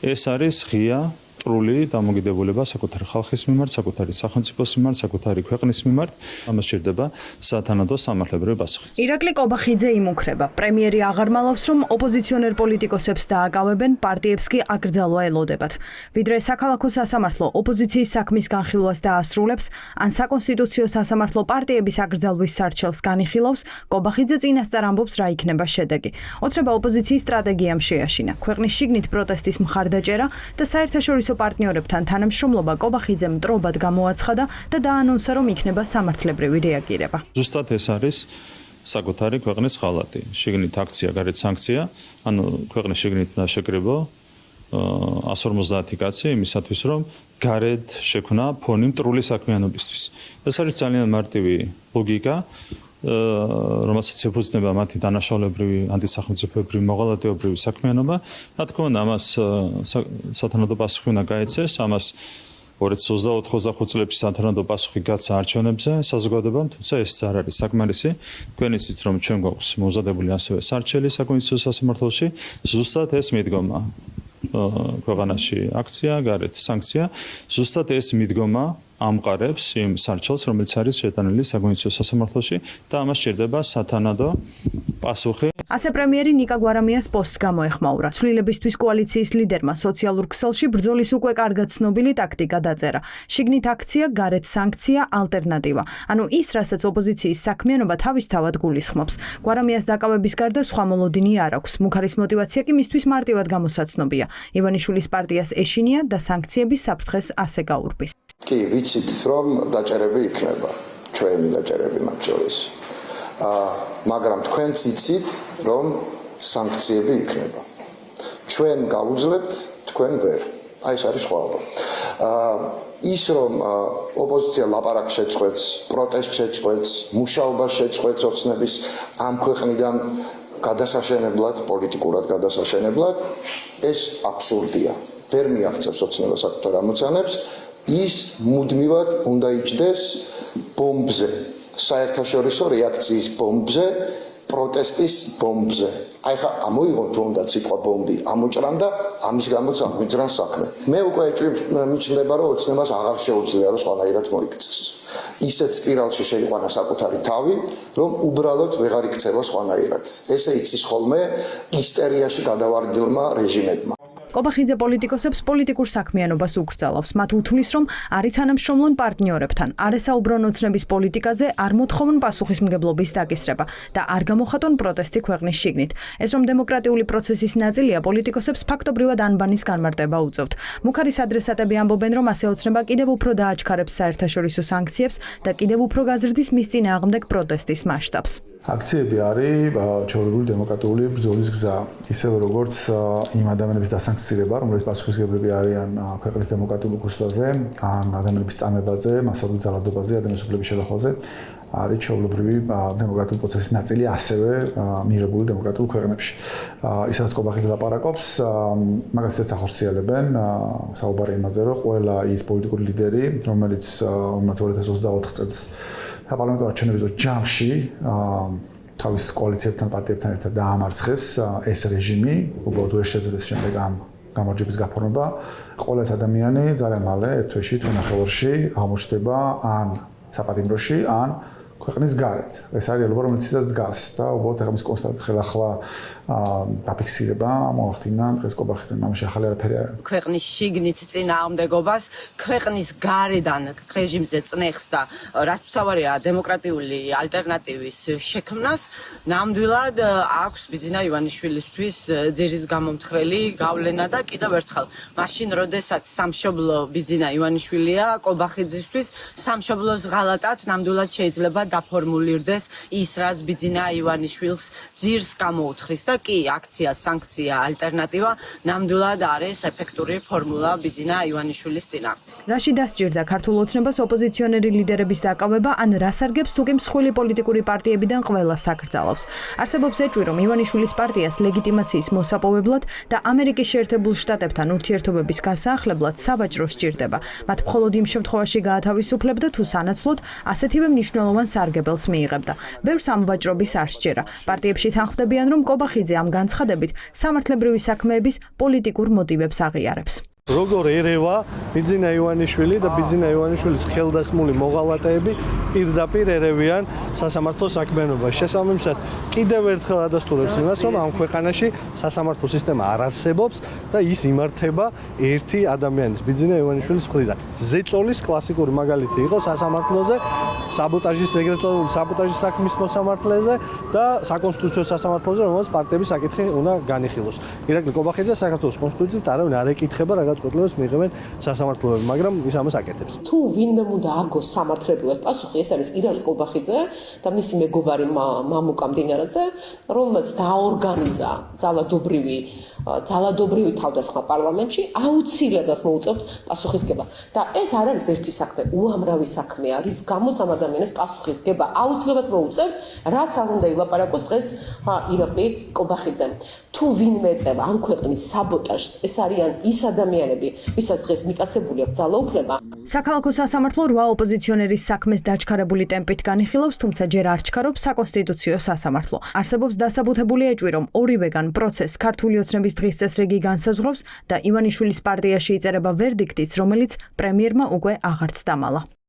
ეს არის ღია ტრული დამოკიდებულება საკუთარი ხალხის მიმართ, საკუთარი სახელმწიფოს მიმართ, საკუთარი ქვეყნის მიმართ. ამას სჭირდება სათანადო სამართლებრივი პასუხი. ირაკლი კობახიძე იმუქრება. პრემიერი აღარ მალავს, რომ ოპოზიციონერ პოლიტიკოსებს დააკავებენ, პარტიებს კი აკრძალვა ელოდებათ. ვიდრე საქალაქო სასამართლო ოპოზიციის საქმის განხილვას დაასრულებს, ან საკონსტიტუციო სასამართლო პარტიების აკრძალვის სარჩელს განიხილავს, კობახიძე წინასწარ ამბობს, რა იქნება შედეგი. ოცნება ოპოზიციის სტრატეგიამ შეაშინა. ქვეყნის შიგნით პროტესტის მხარდაჭერა და საერთაშორისო პარტნიორებთან თანამშრომლობა კობახიძემ მტრობად გამოაცხადა და დაანონსა, რომ იქნება სამართლებრივი რეაგირება. ზუსტად ეს არის საკუთარი ქვეყნის ხალათი. შიგნით აქცია, გარეთ სანქცია, ანუ ქვეყნის შიგნით შეკრიბო 150 კაცი იმისათვის, რომ გარეთ შექმნა ფონი მტრული საქმიანობისთვის. ეს არის ძალიან მარტივი ლოგიკა, რომელსაც ეფუძნება მათი დანაშაულებრივი ანტისახელმწიფოებრივი მოღალატეობრივი საქმიანობა. რა თქმა უნდა, ამას სათანადო პასუხი უნდა გაეცეს, ამას 2024-25 წლებში სათანადო პასუხი გაცა არჩევნებზე საზოგადოებამ, თუმცა ეს არ არის საკმარისი. თქვენ იცით, რომ ჩვენ გვაქვს მომზადებული ასევე სარჩელი საკონსტიტუციო სასამართლოში, ზუსტად ეს მიდგომა ქვეყანაში აქცია, გარეთ სანქცია, ზუსტად ეს მიდგომა ამყარებს იმ სარჩელს, რომელიც არის შეტანილი საკონსტიტუციო სასამართლოში და ამას სჭირდება სათანადო პასუხი. ასე პრემიერი ნიკა გვარამიას პოსტს გამოეხმაურა. ცვლილებისთვის კოალიციის ლიდერმა სოციალურ ქსელში ბრძოლის უკვე კარგად ცნობილი ტაქტიკა დაწერა. შიგნით აქცია, გარეთ სანქცია, ალტერნატივა. ანუ ის, რასაც ოპოზიციის საქმიანობა თავისთავად გულისხმობს. გვარამიას დაკავების გარდა სხვა მოლოდინი არ აქვს. მუქარის мотиваცია კი მისთვის მარტივად გამოსაცნობია. ივანიშვილის პარტიას ეშინია და სანქციების საფრთხეს ასე გაურბის. კი, ვიცით, რომ დაჭერები იქნება, ჩვენი დაჭერები მათ შორის. მაგრამ თქვენც იცით, რომ სანქციები იქნება. ჩვენ გავუძლებთ, თქვენ ვერ. აი ეს არის სხვაობა. ის რომ ოპოზიცია ლაპარაკს შეწყვეტს, პროტესტს შეწყვეტს, მუშაობას შეწყვეტს ოცნების ამ ქვეყნიდან გადასაშენებლად, პოლიტიკურად გადასაშენებლად, ეს აბსურდია. ვერ მიაღწევს ოცნება საკუთარ ამოცანებს. ის მუდმივად უნდა იჯდეს ბომბზე, საერთაშორისო რეაქციის ბომბზე, პროტესტის ბომბზე. აი ხა ამოიღონ თუნდაც სიტყვა ბომბი, ამოჭრან და ამის გამოც აღმიძრან საქმე. მე უკვე მიჩნდება, რომ ოცნებას აღარ შეუძლია რომ სხვანაირად მოიქცეს. ისეთ სპირალში შეიყვანა საკუთარი თავი, რომ უბრალოდ ვეღარ იქცევა სხვანაირად. ესე იცის ხოლმე ისტერიაში გადავარდილმა რეჟიმებმა. კობახიძე პოლიტიკოსებს პოლიტიკურ საქმიანობას უკრძალავს. მათ უთვლის, რომ არ ითანამშრომლონ პარტნიორებთან, არ ესაუბრონ ოცნების პოლიტიკაზე, არ მოთხოვონ პასუხისმგებლობის დაკისრება და არ გამოხატონ პროტესტი ქვეყნის შიგნით. ეს რომ დემოკრატიული პროცესის ნაწილია, პოლიტიკოსებს ფაქტობრივად ანბანის განმარტება უწევთ. მუქარის ადრესატები ამბობენ, რომ ასე ოცნება კიდევ უფრო დააჩქარებს საერთაშორისო სანქციებს და კიდევ უფრო გაზრდის მის წინააღმდეგ პროტესტის მასშტაბს. აქციები არის ჩვეულებრივი დემოკრატიული ბრძოლის გზა, ისევე როგორც იმ ადამიანების დასანქცირება, რომლებიც პასუხისმგებლები არიან ქვეყნის დემოკრატიულ კურსზე, ან ადამიანების წამებაზე, მასობრივ ძალადობაზე, ადამიანის უფლების შელახვაზე, არის ჩვეულებრივი დემოკრატიული პროცესის ნაწილი ასევე მიღებული დემოკრატიულ ქვეყნებში. ისაც კობახიძე ლაპარაკობს, მაგასაც ახორციელებენ, საუბარი იმაზე, რომ ყველა ის პოლიტიკური ლიდერი, რომელიც 2024 წელს საპარლამენტო არჩევნების ჯამში თავის კოალიციებთან, პარტიებთან ერთად დაამარცხეს ეს რეჟიმი, უბრალოდ ვერ შეძლეს შემდეგ ამ გამარჯვების გაფორმება. ყველა ეს ადამიანი ძალიან მალე ერთ თვეში თუ ნახევარში აღმოჩნდება ან საპატიმროში, ან ქვეყნის გარეთ. ეს არის რეალობა, რომელიც ისაც დგას და უბრალოდ ახლა მის კონსტანტ ხელახლა დაფიქსირება მოახდინა დღეს კობახიძემ, ამაში ახალი არაფერი არ არის. ქვეყნის შიგნით წინააღმდეგობას, ქვეყნის გარედან რეჟიმზე წნეხს და რაც მთავარია დემოკრატიული ალტერნატივის შექმნას, ნამდვილად აქვს ბიძინა ივანიშვილისთვის ძირის გამომთხრელი გავლენა და კიდევ ერთხელ, მაშინ როდესაც სამშობლო ბიძინა ივანიშვილია, კობახიძისთვის სამშობლოს ღალატად ნამდვილად შეიძლება დაფორმულირდეს ის, რაც ბიძინა ივანიშვილს ძირს გამოუთხრის და კი აქცია, სანქცია, ალტერნატივა ნამდვილად არის ეფექტური ფორმულა ბიძინა ივანიშვილის წინააღმდეგ. რაში დასჭირდა ქართულ ოცნებას ოპოზიციონერი ლიდერების დაკავება, ან რას არგებს თუ კი მსხვილი პოლიტიკური პარტიებიდან ყველა საკრძალავს. არსებობს ეჭვი, რომ ივანიშვილის პარტიას ლეგიტიმაციის მოსაპოვებლად და ამერიკის შეერთებულ შტატებთან ურთიერთობების გასაახლებლად საბაჭრო სჭირდება. მათ მხოლოდ იმ შემთხვევაში გაათავისუფლებდა თუ სანაცვლოდ ასეთივე მნიშვნელოვან სარგებელს მიიღებდა. ბევრს ამ ვაჭრობის არ სჯერა. პარტიებში თანხმდებიან, რომ კობახიძე ამ განცხადებით სამართლებრივი საქმეების პოლიტიკურ მოტივებს აღიარებს. როგორ ერევა ბიძინა ივანიშვილი და ბიძინა ივანიშვილის ხელდასმული მოღალატეები პირდაპირ ერევიან სასამართლო საქმიანობაში. შესაბამისად, კიდევ ერთხელ ადასტურებს იმას, რომ ამ ქვეყანაში სასამართლო სისტემა არ არსებობს და ის იმართება ერთი ადამიანის, ბიძინა ივანიშვილის მხრიდან. ზეწოლის კლასიკური მაგალითი იყო სასამართლოზე, საბოტაჟის ეგრეთ წოდებული საბოტაჟის საქმის მოსამართლეზე და საკონსტიტუციო სასამართლოზე, რომელსაც პარტიების საკითხი უნდა განიხილოს. ირაკლი კობახიძე საქართველოს კონსტიტუციით არავინ არ ეკითხება რაღაც ყურადღებას მიიღებენ სასამართლოები, მაგრამ ის ამას აკეთებს. თუ ვინმე უნდა აგოს სამართლებრივად პასუხი, ეს არის ირაკლი კობახიძე და მისი მეგობარი მამუკა მდინარაძე, რომელმაც დაორგანიზა ძალადობრივი თავდასხმა პარლამენტში, აუცილებლად მოუწევთ პასუხისგება. და ეს არ არის ერთი საქმე, უამრავი საქმეა, რის გამოც ამ ადამიანებს პასუხისგება აუცილებლად მოუწევთ, რაც არ უნდა ილაპარაკოს დღეს ირაკლი კობახიძემ. თუ ვინმე ეწევა ამ ქვეყნის საბოტაჟს, ეს არიან ის ადამიანები, ვისაც დღეს მიტაცებული აქვს ძალაუფლება. საქალაქო სასამართლო 8 ოპოზიციონერის საქმეს დაჩქარებული ტემპით განიხილავს, თუმცა ჯერ არ ჩქარობს საკონსტიტუციო სასამართლო. არსებობს დასაბუთებული ეჭვი, რომ ორივეგან პროცესს ქართული ოცნების დღის წესრიგი განსაზღვრავს და ივანიშვილის პარტიაში იწერება ვერდიქტიც, რომელიც პრემიერმა უკვე აღარც დამალა.